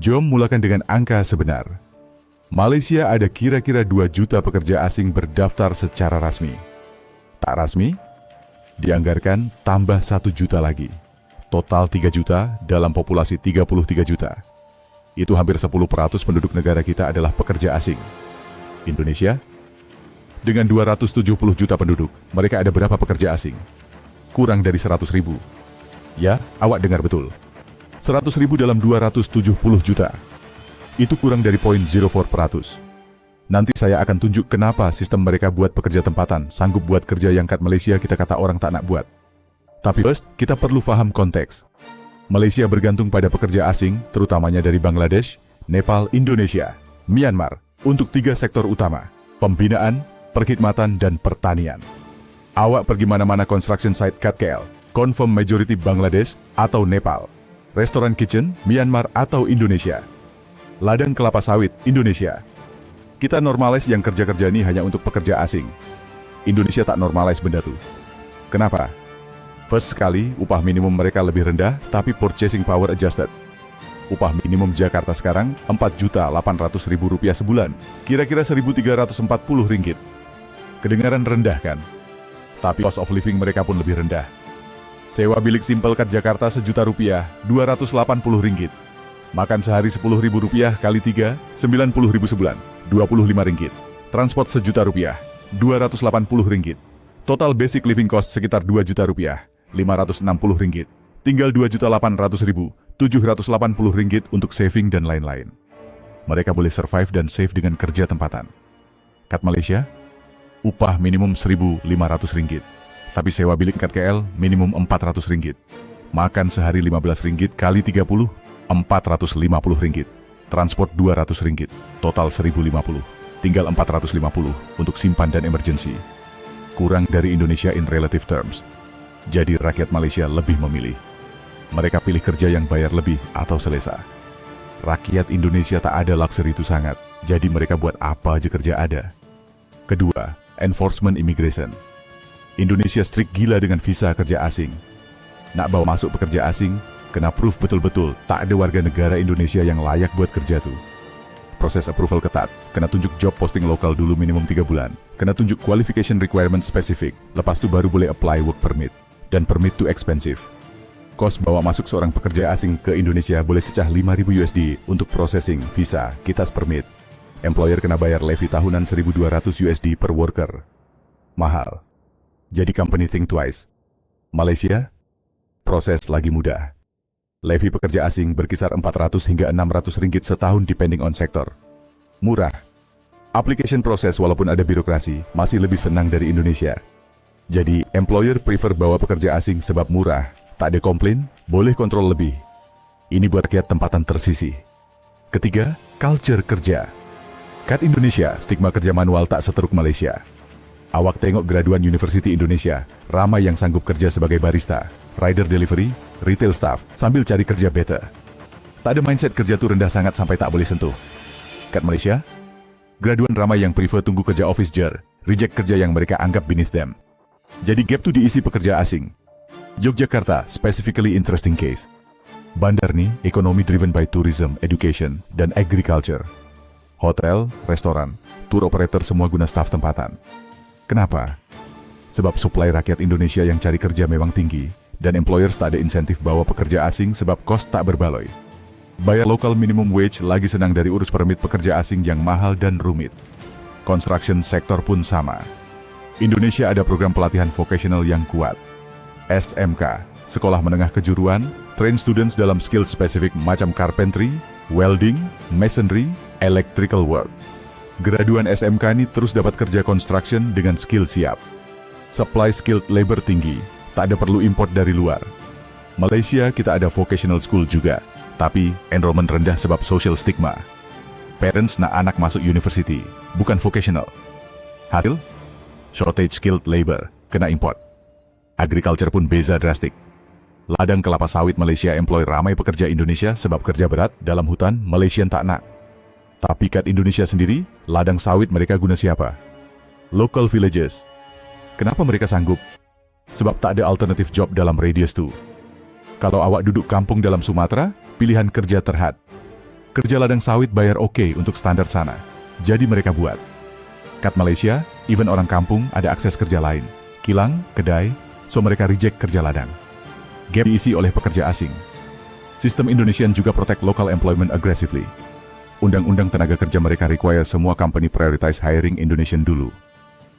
Jom mulakan dengan angka sebenar. Malaysia ada kira-kira 2 juta pekerja asing berdaftar secara rasmi. Tak rasmi, dianggarkan tambah 1 juta lagi. Total 3 juta dalam populasi 33 juta. Itu hampir 10% penduduk negara kita adalah pekerja asing. Indonesia, dengan 270 juta penduduk, mereka ada berapa pekerja asing? Kurang dari 100 ribu. Ya, awak dengar betul. 100 ribu dalam 270 juta. Itu kurang dari 0,04%. Nanti saya akan tunjuk kenapa sistem mereka buat pekerja tempatan sanggup buat kerja yang kat Malaysia kita kata orang tak nak buat. Tapi first, kita perlu faham konteks. Malaysia bergantung pada pekerja asing, terutamanya dari Bangladesh, Nepal, Indonesia, Myanmar, untuk 3 sektor utama, pembinaan, perkhidmatan, dan pertanian. Awak pergi mana-mana construction site kat KL, confirm majority Bangladesh atau Nepal, restoran kitchen, Myanmar atau Indonesia, ladang kelapa sawit, Indonesia. Kita normalize yang kerja-kerja ini hanya untuk pekerja asing. Indonesia tak normalize benda tu. Kenapa? First sekali, upah minimum mereka lebih rendah, tapi purchasing power adjusted. Upah minimum Jakarta sekarang Rp4.800.000 sebulan, kira-kira Rp1.340. Kedengaran rendah kan? Tapi cost of living mereka pun lebih rendah. Sewa bilik simpel kat Jakarta Rp1.000.000, Rp280. Makan sehari Rp10.000 kali 3, Rp90.000 sebulan, Rp25. Transport Rp1.000.000, Rp280. Total basic living cost sekitar Rp2.000.000, Rp560. Tinggal Rp2.800.000, Rp780 untuk saving dan lain-lain. Mereka boleh survive dan save dengan kerja tempatan. Kat Malaysia, upah minimum Rp1.500. Tapi sewa bilik kat KL minimum Rp400. Makan sehari Rp15 kali 30, Rp450. Transport Rp200, total Rp1.050. Tinggal Rp450 untuk simpan dan emergency. Kurang dari Indonesia in relative terms. Jadi rakyat Malaysia lebih memilih. Mereka pilih kerja yang bayar lebih atau selesa. Rakyat Indonesia tak ada luxury itu sangat, jadi mereka buat apa aja kerja ada. Kedua, enforcement immigration. Indonesia strict gila dengan visa kerja asing. Nak bawa masuk pekerja asing, kena proof betul-betul tak ada warga negara Indonesia yang layak buat kerja tuh. Proses approval ketat, kena tunjuk job posting lokal dulu minimum 3 bulan, kena tunjuk qualification requirement spesifik, lepas tu baru boleh apply work permit, dan permit tu expensive. Kos bawa masuk seorang pekerja asing ke Indonesia boleh cecah $5.000 untuk processing, visa, kitas permit. Employer kena bayar levy tahunan $1.200 per worker. Mahal. Jadi company think twice. Malaysia, proses lagi mudah. Levy pekerja asing berkisar Rp400 hingga Rp600 setahun depending on sektor. Murah. Application proses walaupun ada birokrasi, masih lebih senang dari Indonesia. Jadi, employer prefer bawa pekerja asing sebab murah, tak ada komplain, boleh kontrol lebih. Ini buat rakyat tempatan tersisih. Ketiga, culture kerja. Kat Indonesia, stigma kerja manual tak seteruk Malaysia. Awak tengok graduan University Indonesia, ramai yang sanggup kerja sebagai barista, rider delivery, retail staff, sambil cari kerja better. Tak ada mindset kerja tu rendah sangat sampai tak boleh sentuh. Kat Malaysia, graduan ramai yang prefer tunggu kerja office jer, reject kerja yang mereka anggap beneath them. Jadi gap tu diisi pekerja asing. Yogyakarta, specifically interesting case. Bandar ni, ekonomi driven by tourism, education, dan agriculture. Hotel, restoran, tour operator semua guna staf tempatan. Kenapa? Sebab supply rakyat Indonesia yang cari kerja memang tinggi, dan employers tak ada insentif bawa pekerja asing sebab kos tak berbaloi. Bayar local minimum wage lagi senang dari urus permit pekerja asing yang mahal dan rumit. Construction sektor pun sama. Indonesia ada program pelatihan vocational yang kuat. SMK, Sekolah Menengah Kejuruan, train students dalam skill spesifik macam carpentry, welding, masonry, electrical work. Graduan SMK ini terus dapat kerja construction dengan skill siap. Supply skilled labor tinggi, tak ada perlu import dari luar. Malaysia kita ada vocational school juga, tapi enrollment rendah sebab social stigma. Parents nak anak masuk university, bukan vocational. Hasil? Shortage skilled labor, kena import. Agriculture pun beza drastik. Ladang kelapa sawit Malaysia employ ramai pekerja Indonesia sebab kerja berat dalam hutan Malaysian tak nak. Tapi kat Indonesia sendiri, ladang sawit mereka guna siapa? Local villages. Kenapa mereka sanggup? Sebab tak ada alternatif job dalam radius tu. Kalau awak duduk kampung dalam Sumatera, pilihan kerja terhad. Kerja ladang sawit bayar oke untuk standar sana, jadi mereka buat. Kat Malaysia, even orang kampung ada akses kerja lain. Kilang, kedai, so mereka reject kerja ladang. Gap diisi oleh pekerja asing. Sistem Indonesian juga protect local employment aggressively. Undang-undang tenaga kerja mereka require semua company prioritize hiring Indonesian dulu.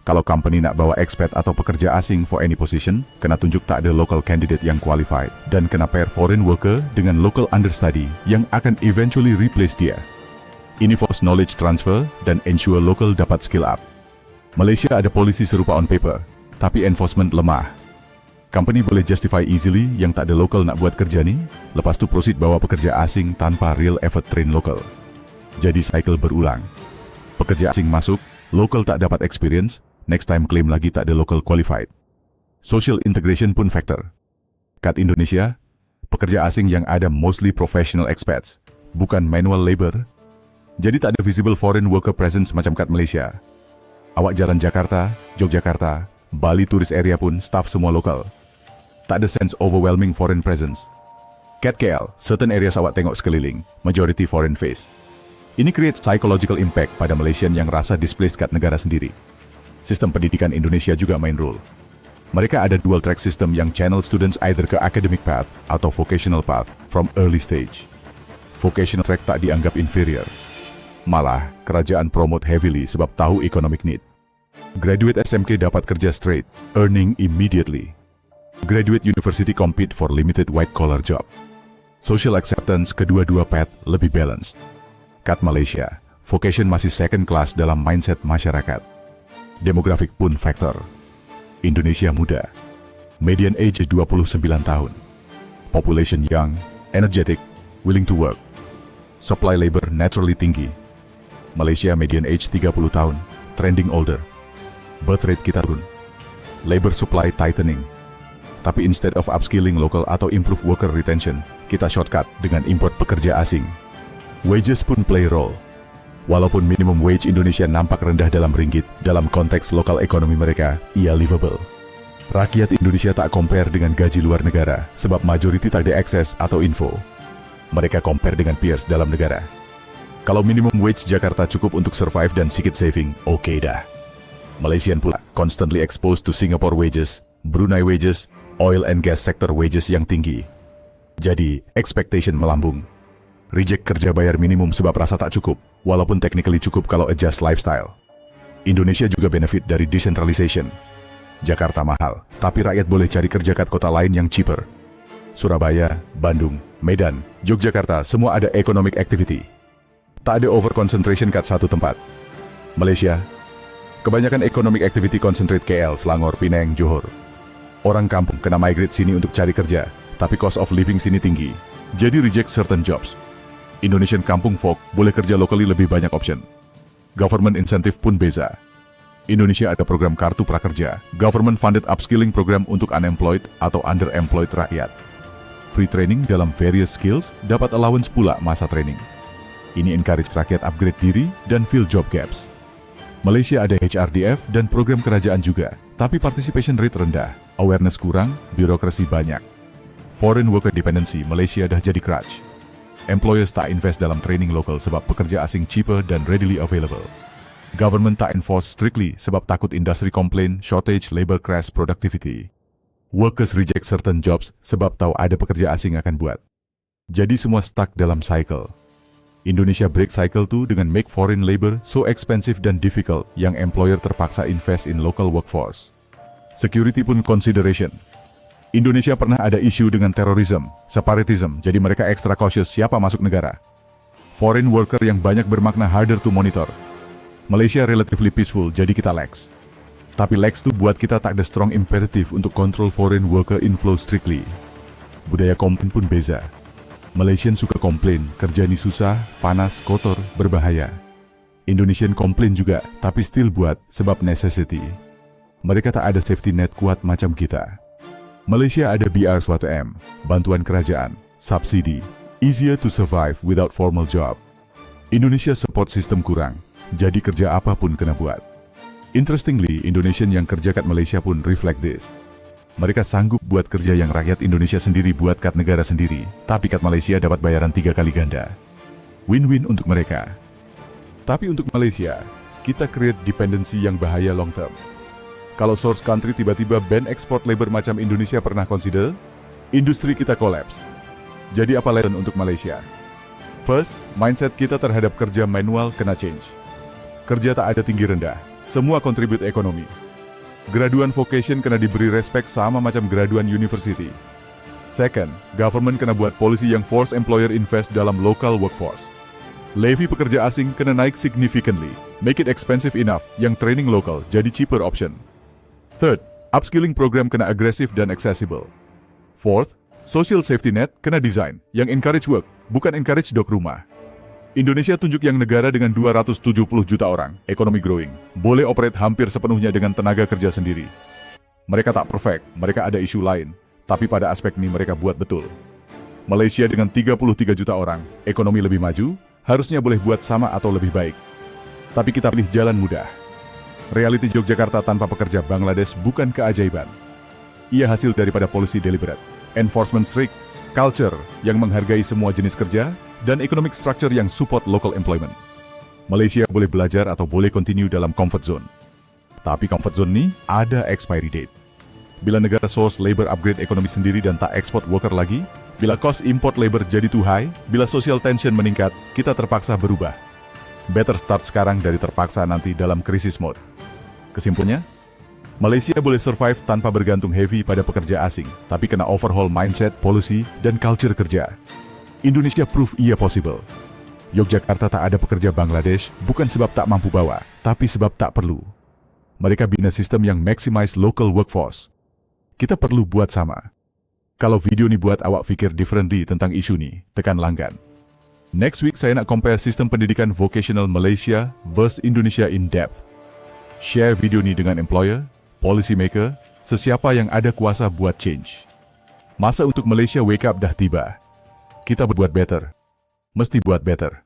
Kalau company nak bawa expat atau pekerja asing for any position, kena tunjuk tak ada local candidate yang qualified dan kena pair foreign worker dengan local understudy yang akan eventually replace dia. Ini force knowledge transfer dan ensure local dapat skill up. Malaysia ada polisi serupa on paper, tapi enforcement lemah. Company boleh justify easily yang tak ada local nak buat kerja ni, lepas tu proceed bawa pekerja asing tanpa real effort train local. Jadi cycle berulang. Pekerja asing masuk, local tak dapat experience, next time claim lagi tak ada local qualified. Social integration pun factor. Kat Indonesia, pekerja asing yang ada mostly professional expats, bukan manual labor. Jadi tak ada visible foreign worker presence macam kat Malaysia. Awak jalan Jakarta, Yogyakarta, Bali tourist area pun staff semua lokal. Tak ada sense overwhelming foreign presence. Kat KL, certain areas awak tengok sekeliling, majority foreign face. Ini create psychological impact pada Malaysian yang rasa displaced kat negara sendiri. Sistem pendidikan Indonesia juga main role. Mereka ada dual track system yang channel students either ke academic path atau vocational path from early stage. Vocational track tak dianggap inferior. Malah, kerajaan promote heavily sebab tahu economic need. Graduate SMK dapat kerja straight, earning immediately. Graduate university compete for limited white-collar job. Social acceptance kedua-dua path lebih balanced. Kat Malaysia, vocation masih second class dalam mindset masyarakat. Demografik pun faktor. Indonesia muda. Median age 29 tahun. Population young, energetic, willing to work. Supply labor naturally tinggi. Malaysia median age 30 tahun, trending older. Birth rate kita turun. Labor supply tightening. Tapi instead of upskilling local atau improve worker retention, kita shortcut dengan import pekerja asing. Wages pun play role. Walaupun minimum wage Indonesia nampak rendah dalam ringgit, dalam konteks lokal ekonomi mereka, ia livable. Rakyat Indonesia tak compare dengan gaji luar negara, sebab majority tak ada akses atau info. Mereka compare dengan peers dalam negara. Kalau minimum wage Jakarta cukup untuk survive dan sikit saving, oke dah. Malaysian pula constantly exposed to Singapore wages, Brunei wages, oil and gas sector wages yang tinggi. Jadi, expectation melambung. Reject kerja bayar minimum sebab rasa tak cukup, walaupun technically cukup kalau adjust lifestyle. Indonesia juga benefit dari decentralization. Jakarta mahal, tapi rakyat boleh cari kerja kat kota lain yang cheaper. Surabaya, Bandung, Medan, Yogyakarta, semua ada economic activity. Tak ada over concentration kat satu tempat. Malaysia, kebanyakan economic activity concentrate KL, Selangor, Penang, Johor. Orang kampung kena migrate sini untuk cari kerja, tapi cost of living sini tinggi. Jadi reject certain jobs. Indonesian kampung folk boleh kerja locally lebih banyak option. Government incentive pun beza. Indonesia ada program kartu prakerja, government funded upskilling program untuk unemployed atau underemployed rakyat. Free training dalam various skills, dapat allowance pula masa training. Ini encourage rakyat upgrade diri dan fill job gaps. Malaysia ada HRDF dan program kerajaan juga, tapi participation rate rendah, awareness kurang, birokrasi banyak. Foreign worker dependency Malaysia dah jadi crutch. Employers tak invest dalam training lokal sebab pekerja asing cheaper dan readily available. Government tak enforce strictly sebab takut industri complain shortage labor crash productivity. Workers reject certain jobs sebab tahu ada pekerja asing akan buat. Jadi semua stuck dalam cycle. Indonesia break cycle tu dengan make foreign labor so expensive dan difficult yang employer terpaksa invest in local workforce. Security pun consideration. Indonesia pernah ada isu dengan terorisme, separatism, jadi mereka extra cautious siapa masuk negara. Foreign worker yang banyak bermakna harder to monitor. Malaysia relatively peaceful, jadi kita lax. Tapi lax tu buat kita tak ada strong imperative untuk control foreign worker inflow strictly. Budaya komplain pun beza. Malaysian suka komplain, kerja ni susah, panas, kotor, berbahaya. Indonesian komplain juga, tapi still buat sebab necessity. Mereka tak ada safety net kuat macam kita. Malaysia ada BR1M, bantuan kerajaan, subsidi, easier to survive without formal job. Indonesia support system kurang, jadi kerja apapun kena buat. Interestingly, Indonesian yang kerja kat Malaysia pun reflect this. Mereka sanggup buat kerja yang rakyat Indonesia sendiri buat kat negara sendiri, tapi kat Malaysia dapat bayaran 3 kali ganda. Win-win untuk mereka. Tapi untuk Malaysia, kita create dependency yang bahaya long term. Kalau source country tiba-tiba ban ekspor labor macam Indonesia pernah consider, industri kita collapse. Jadi apa lesson untuk Malaysia? First, mindset kita terhadap kerja manual kena change. Kerja tak ada tinggi rendah, semua contribute ekonomi. Graduan vocation kena diberi respect sama macam graduan university. Second, government kena buat polisi yang force employer invest dalam local workforce. Levy pekerja asing kena naik significantly, make it expensive enough yang training local jadi cheaper option. Third, upskilling program kena agresif dan accessible. Fourth, social safety net kena design yang encourage work, bukan encourage dok rumah. Indonesia tunjuk yang negara dengan 270 juta orang, ekonomi growing, boleh operate hampir sepenuhnya dengan tenaga kerja sendiri. Mereka tak perfect, mereka ada isu lain, tapi pada aspek ini mereka buat betul. Malaysia dengan 33 juta orang, ekonomi lebih maju, harusnya boleh buat sama atau lebih baik. Tapi kita pilih jalan mudah. Realiti Yogyakarta tanpa pekerja Bangladesh bukan keajaiban. Ia hasil daripada policy deliberate, enforcement strict, culture yang menghargai semua jenis kerja, dan economic structure yang support local employment. Malaysia boleh belajar atau boleh continue dalam comfort zone. Tapi comfort zone ini ada expiry date. Bila negara source labor upgrade ekonomi sendiri dan tak export worker lagi, bila cost import labor jadi too high, bila social tension meningkat, kita terpaksa berubah. Better start sekarang dari terpaksa nanti dalam krisis mode. Kesimpulannya, Malaysia boleh survive tanpa bergantung heavy pada pekerja asing, tapi kena overhaul mindset, policy, dan culture kerja. Indonesia proof ia possible. Yogyakarta tak ada pekerja Bangladesh bukan sebab tak mampu bawa, tapi sebab tak perlu. Mereka bina sistem yang maximize local workforce. Kita perlu buat sama. Kalau video ini buat awak fikir differently tentang isu ini, tekan langgan. Next week saya nak compare sistem pendidikan vocational Malaysia versus Indonesia in depth. Share video ini dengan employer, policy maker, sesiapa yang ada kuasa buat change. Masa untuk Malaysia wake up dah tiba. Kita berbuat better. Mesti buat better.